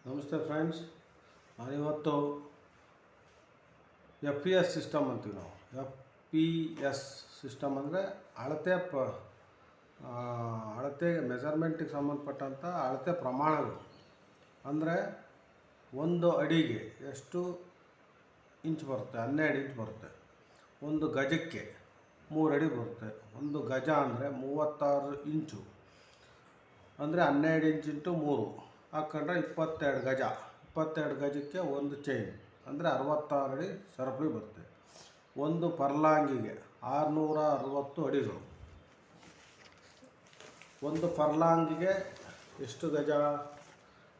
ನಮಸ್ತೆ ಫ್ರೆಂಡ್ಸ್. ನಾನಿವತ್ತು FPS system ಅಂತೀವಿ ನಾವು. FPS ಸಿಸ್ಟಮ್ ಅಂದರೆ ಅಳತೆಗೆ ಮೆಜರ್ಮೆಂಟಿಗೆ ಸಂಬಂಧಪಟ್ಟಂಥ ಅಳತೆ ಪ್ರಮಾಣಗಳು. ಅಂದರೆ ಒಂದು ಅಡಿಗೆ ಎಷ್ಟು ಇಂಚ್ ಬರುತ್ತೆ? 12 ಇಂಚ್ ಬರುತ್ತೆ. ಒಂದು ಗಜಕ್ಕೆ 3 ಅಡಿ ಬರುತ್ತೆ. ಒಂದು ಗಜ ಅಂದರೆ 36 ಇಂಚು, ಅಂದರೆ 12 ಇಂಚ್ ಇಂಟು 3 ಹಾಕ್ಕೊಂಡ್ರೆ 22 ಗಜ. 22 ಗಜಕ್ಕೆ ಒಂದು ಚೈನ್ ಅಂದರೆ 66 ಅಡಿ ಸರಪಳಿ ಬರುತ್ತೆ. ಒಂದು ಪರ್ಲಾಂಗಿಗೆ 660 ಅಡಿಗಳು. ಒಂದು ಪರ್ಲಾಂಗಿಗೆ ಎಷ್ಟು ಗಜ?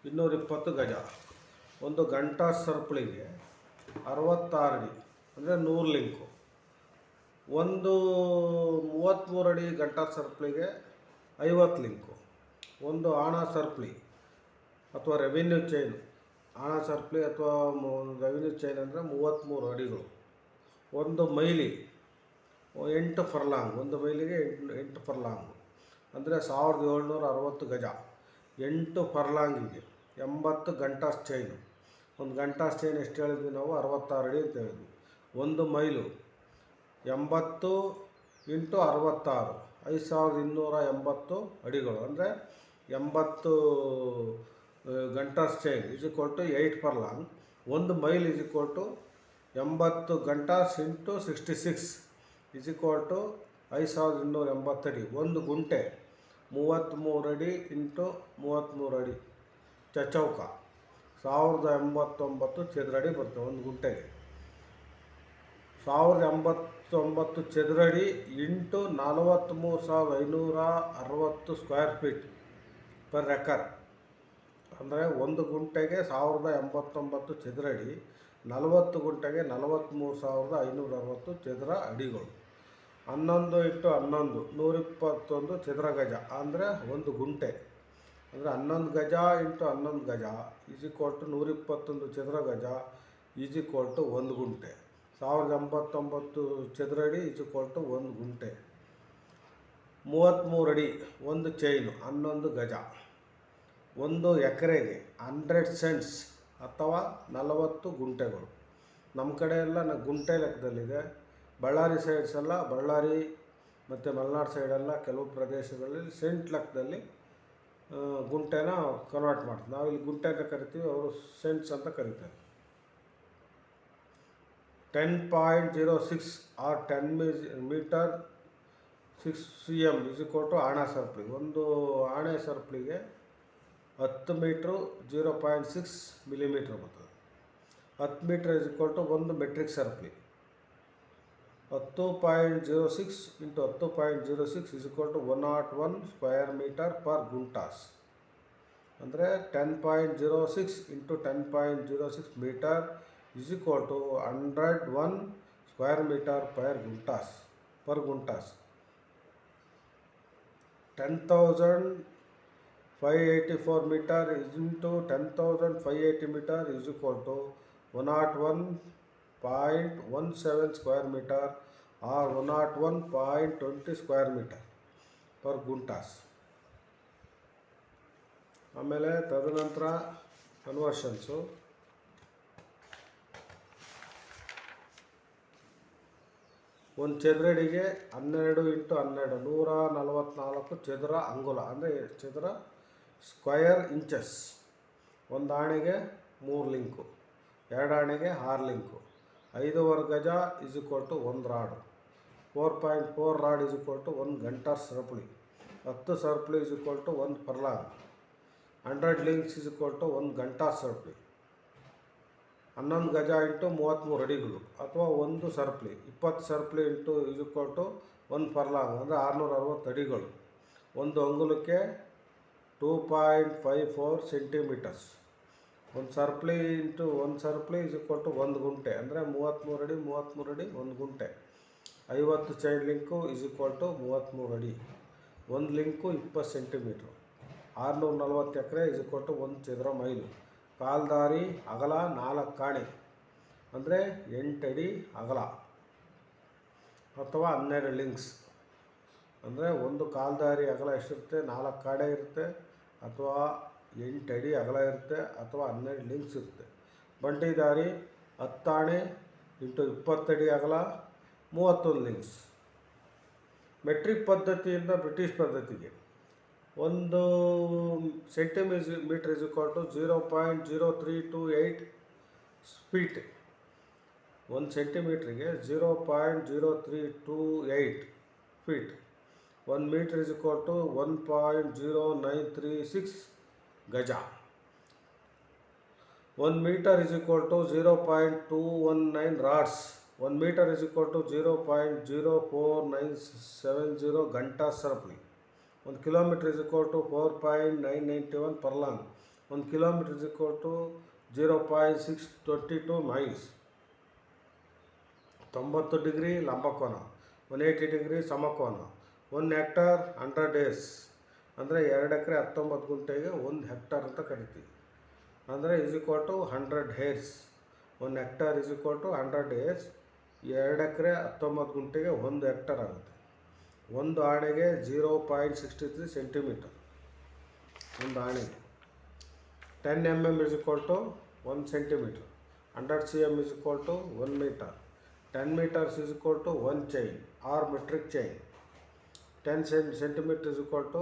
220 ಗಜ. ಒಂದು ಗಂಟಾ ಸರಪಳಿಗೆ 66 ಅಡಿ ಅಂದರೆ 100 ಲಿಂಕು. ಒಂದು 33 ಅಡಿ ಗಂಟಾ ಸರಪಳಿಗೆ 50 ಲಿಂಕು. ಒಂದು ಆಣ ಸರಪಳಿ ಅಥವಾ ರೆವಿನ್ಯೂ ಚೈನ್, ಆಣ ಸರಪಳಿ ಅಥವಾ ರೆವಿನ್ಯೂ ಚೈನ್ ಅಂದರೆ 33 ಅಡಿಗಳು. ಒಂದು ಮೈಲಿ 8 ಫರ್ಲಾಂಗ್. ಒಂದು ಮೈಲಿಗೆ 8 ಫರ್ಲಾಂಗು ಅಂದರೆ 1760 ಗಜ. 8 ಫರ್ಲಾಂಗಿಗೆ 80 ಗಂಟಾಸ್ ಚೈನು. ಒಂದು ಗಂಟಾಸ್ ಚೈನ್ ಎಷ್ಟು ಹೇಳಿದ್ವಿ ನಾವು? 66 ಅಡಿ ಅಂತ ಹೇಳಿದ್ವಿ. ಒಂದು ಮೈಲು 80 ಇಂಟು 66 5280 ಅಡಿಗಳು ಅಂದರೆ 80 Gunter's chain is equal to 8 furlong. ಒಂದು mile is equal to 80 Gunter's into 66 is equal to 5280 ಅಡಿ. ಒಂದು ಗುಂಟೆ 33 ಅಡಿ ಇಂಟು 33 ಅಡಿ ಚೌಕ 1089 ಚದರ ಅಡಿ ಬರುತ್ತೆ. ಒಂದು ಗುಂಟೆಗೆ 1089 ಚದರ ಅಡಿ into 43,560 square feet per acre. ಅಂದರೆ ಒಂದು ಗುಂಟೆಗೆ 1089 ಚದರ ಅಡಿ, 40 ಗುಂಟೆಗೆ 43,560 ಚದರ ಅಡಿಗಳು. 11 ಇಂಟು 11 121 ಚದರ ಗಜ ಅಂದರೆ ಒಂದು ಗುಂಟೆ. ಅಂದರೆ 11 ಗಜ ಇಂಟು 11 ಗಜ ಈಸ್ ಈಕ್ವಲ್ ಟು 121 ಚದರ ಗಜ ಈಸ್ ಈಕ್ವಲ್ ಟು ಒಂದು ಗುಂಟೆ. 1089 ಚದರ ಅಡಿ ಈಸ್ ಈಕ್ವಲ್ ಟು ಒಂದು ಗುಂಟೆ. 33 ಅಡಿ ಒಂದು ಚೈನು 11 ಗಜ. ಒಂದು ಎಕರೆಗೆ 100 ಸೆಂಟ್ಸ್ ಅಥವಾ 40 ಗುಂಟೆಗಳು. ನಮ್ಮ ಕಡೆ ಎಲ್ಲ ಗುಂಟೆ ಲೆಕ್ಕದಲ್ಲಿದೆ. ಬಳ್ಳಾರಿ ಸೈಡ್ಸ್ ಎಲ್ಲ, ಬಳ್ಳಾರಿ ಮತ್ತು ಮಲೆನಾಡು ಸೈಡೆಲ್ಲ ಕೆಲವು ಪ್ರದೇಶಗಳಲ್ಲಿ ಸೆಂಟ್ ಲೆಕ್ಕದಲ್ಲಿ ಗುಂಟೆನ ಕನ್ವರ್ಟ್ ಮಾಡ್ತೀವಿ. ನಾವು ಇಲ್ಲಿ ಗುಂಟೆ ಅಂತ ಕರಿತೀವಿ, ಅವರು ಸೆಂಟ್ಸ್ ಅಂತ ಕರೀತಾರೆ. 10.06 or 10 metre 6 cm is equal to ಆಣ ಸರಪಳಿ. ಒಂದು ಆಣೆ ಸರಪಳಿಗೆ 10 ಮೀಟ್ರು 0.6 ಮಿಲಿಮೀಟ್ರ್ ಬರ್ತದೆ. 10 ಮೀಟ್ರ್ ಈಸ್ ಈಕ್ವಲ್ ಟು ಒಂದು ಮೆಟ್ರಿಕ್ ಸರಪಳಿ. 10.06 into 10.06 is equal to 101 square metre per guntas. ಅಂದರೆ 10.06 into 10.06 metre is equal to 101 square metre per guntas. 10,584 meter into 10,580 meter is equal to 101.17 square meter or 101.20 square meter per guntas. ಆಮೇಲೆ ತದನಂತರ ಕನ್ವರ್ಷನ್ಸು. ಒಂದು ಚದರಡಿಗೆ 12 into 12 144 ಚದರ ಅಂಗುಲ ಅಂದರೆ ಚದರ ಸ್ಕ್ವಯರ್ ಇಂಚಸ್. ಒಂದು ಆಣೆಗೆ 3 ಲಿಂಕು, 2 ಆಣೆಗೆ 6 ಲಿಂಕು. 5.25 ಗಜ ಈಸ್ ಈಕ್ವಲ್ ಟು ಒಂದು rod. 4.4 rod is equal to ಒಂದು ಗಂಟಾ ಸರಪಳಿ. 10 ಸರಪಳಿ ಈಸ್ ಈಕ್ವಲ್ ಟು ಒಂದು furlong. 100 links is equal to ಒಂದು ಗಂಟಾ ಸರಪಳಿ. 11 ಗಜ ಇಂಟು 33 ಅಡಿಗಳು ಅಥವಾ ಒಂದು ಸರಪಳಿ. 20 ಸರಪಳಿ ಇಂಟು ಈಸ್ ಈಕ್ವಲ್ ಟು ಒಂದು ಪರ್ಲಾಂಗ್ ಅಂದರೆ 660 ಅಡಿಗಳು. ಒಂದು ಅಂಗುಲಕ್ಕೆ 2.54 ಸೆಂಟಿಮೀಟರ್ಸ್. ಒಂದು ಸರಪಳಿ ಇಂಟು ಒಂದು ಸರಪಳಿ ಈಸ್ ಈಕ್ವಲ್ ಟು ಒಂದು ಗುಂಟೆ ಅಂದರೆ 33 ಅಡಿ ಒಂದು ಗುಂಟೆ. 50 chain link is equal to 33 ಅಡಿ. ಒಂದು link 20 centimetre. 640 acre is equal to ಒಂದು ಚದರ ಮೈಲು. ಕಾಲ್ದಾರಿ ಅಗಲ 4 ಆಣೆ ಅಂದರೆ 8 ಅಡಿ ಅಗಲ ಅಥವಾ 12 ಲಿಂಕ್ಸ್. ಅಂದರೆ ಒಂದು ಕಾಲ್ದಾರಿ ಅಗಲ ಎಷ್ಟಿರುತ್ತೆ? 4 ಆಣೆ ಇರುತ್ತೆ ಅಥವಾ 8 ಅಡಿ ಅಗಲ ಇರುತ್ತೆ ಅಥವಾ 12 ಲಿಂಕ್ಸ್ ಇರುತ್ತೆ. ಬಂಡಿ ದಾರಿ 10 ಆಣೆ ಇಂಟು 20 ಅಡಿ ಅಗಲ 31 ಲಿಂಕ್ಸ್. ಮೆಟ್ರಿಕ್ ಪದ್ಧತಿಯಿಂದ ಬ್ರಿಟಿಷ್ ಪದ್ಧತಿಗೆ 1 centimetre is equal to 0.0328 feet. 1 ಸೆಂಟಿಮೀಟ್ರಿಗೆ 0.0328 feet. 1 metre is equal to 1.0936 ಗಜ. 1 metre is equal to 0.219 rods. 1 metre is equal to 0.04970 ಗಂಟಾ ಸರಪಳಿ. 1 kilometre is equal to 4.991 furlong. 1 kilometre is equal to 0.622 miles. 90 degree ಲಂಬಕೋನ, 180 degree ಸಮಕೋನ. 1 hectare 100 days ಅಂದರೆ 2 acre 19 ಗುಂಟೆಗೆ 1 hectare ಅಂತ ಕರಿತೀವಿ. ಅಂದರೆ is equal to 100 ares. 1 hectare is equal to 100 days. 2 acre 19 ಗುಂಟೆಗೆ 1 hectare ಆಗುತ್ತೆ. 1 ಆಣೆಗೆ 0.63 ಸೆಂಟಿಮೀಟರ್. 1 ಆಣೆಗೆ 10 mm is equal to 1 centimetre. 100 cm is equal to 1 metre. 10 meters is equal to 1 chain or metric chain. 10 centimeter is equal to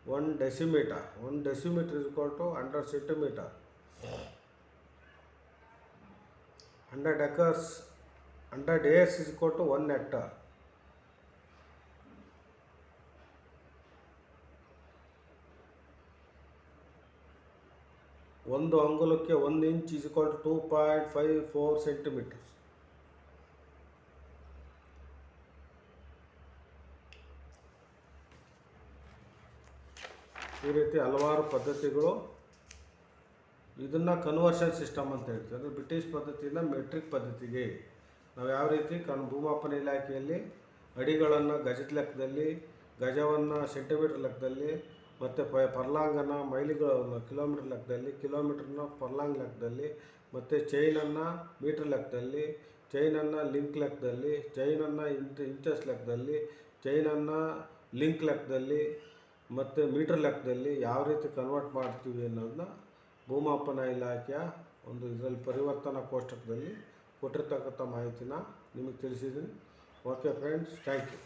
1 decimeter. 1 decimeter is equal to 100 centimeter. 100 acres, 100 acres is equal to 1 hectare. ಒಂದು ಅಂಗುಲಕ್ಕೆ 1 inch is equal to 2.54 centimeters. ಈ ರೀತಿ ಹಲವಾರು ಪದ್ಧತಿಗಳು. ಇದನ್ನು conversion system ಅಂತ ಹೇಳ್ತೀವಿ. ಅಂದರೆ British ಪದ್ಧತಿಯಿಂದ ಮೆಟ್ರಿಕ್ ಪದ್ಧತಿಗೆ ನಾವು ಯಾವ ರೀತಿ ಭೂಮಾಪನ ಇಲಾಖೆಯಲ್ಲಿ ಅಡಿಗಳನ್ನು ಗಜದ ಲೆಕ್ಕದಲ್ಲಿ, ಗಜವನ್ನು ಸೆಂಟಿಮೀಟರ್ ಲೆಕ್ಕದಲ್ಲಿ, ಮತ್ತು ಪರ್ಲಾಂಗನ್ನು ಮೈಲಿಗಳು ಕಿಲೋಮೀಟರ್ ಲೆಕ್ಕದಲ್ಲಿ, ಕಿಲೋಮೀಟ್ರನ್ನ ಪರ್ಲಾಂಗ್ ಲೆಕ್ಕದಲ್ಲಿ, ಮತ್ತು ಚೈನನ್ನು ಮೀಟ್ರ್ ಲೆಕ್ಕದಲ್ಲಿ, ಚೈನನ್ನು ಲಿಂಕ್ ಲೆಕ್ಕದಲ್ಲಿ, ಚೈನನ್ನು ಇಂಚಸ್ ಲೆಕ್ಕದಲ್ಲಿ, ಚೈನನ್ನು ಲಿಂಕ್ ಲೆಕ್ಕದಲ್ಲಿ ಮತ್ತು ಮೀಟ್ರ್ ಲೆಕ್ಕದಲ್ಲಿ ಯಾವ ರೀತಿ ಕನ್ವರ್ಟ್ ಮಾಡ್ತೀವಿ ಅನ್ನೋದನ್ನ ಭೂಮಾಪನ ಇಲಾಖೆಯ ಒಂದು ಇದರಲ್ಲಿ ಪರಿವರ್ತನಾ ಕೋಷ್ಟಕದಲ್ಲಿ ಕೊಟ್ಟಿರ್ತಕ್ಕಂಥ ಮಾಹಿತಿನ ನಿಮಗೆ ತಿಳಿಸಿದ್ದೀನಿ. Okay friends, thank you.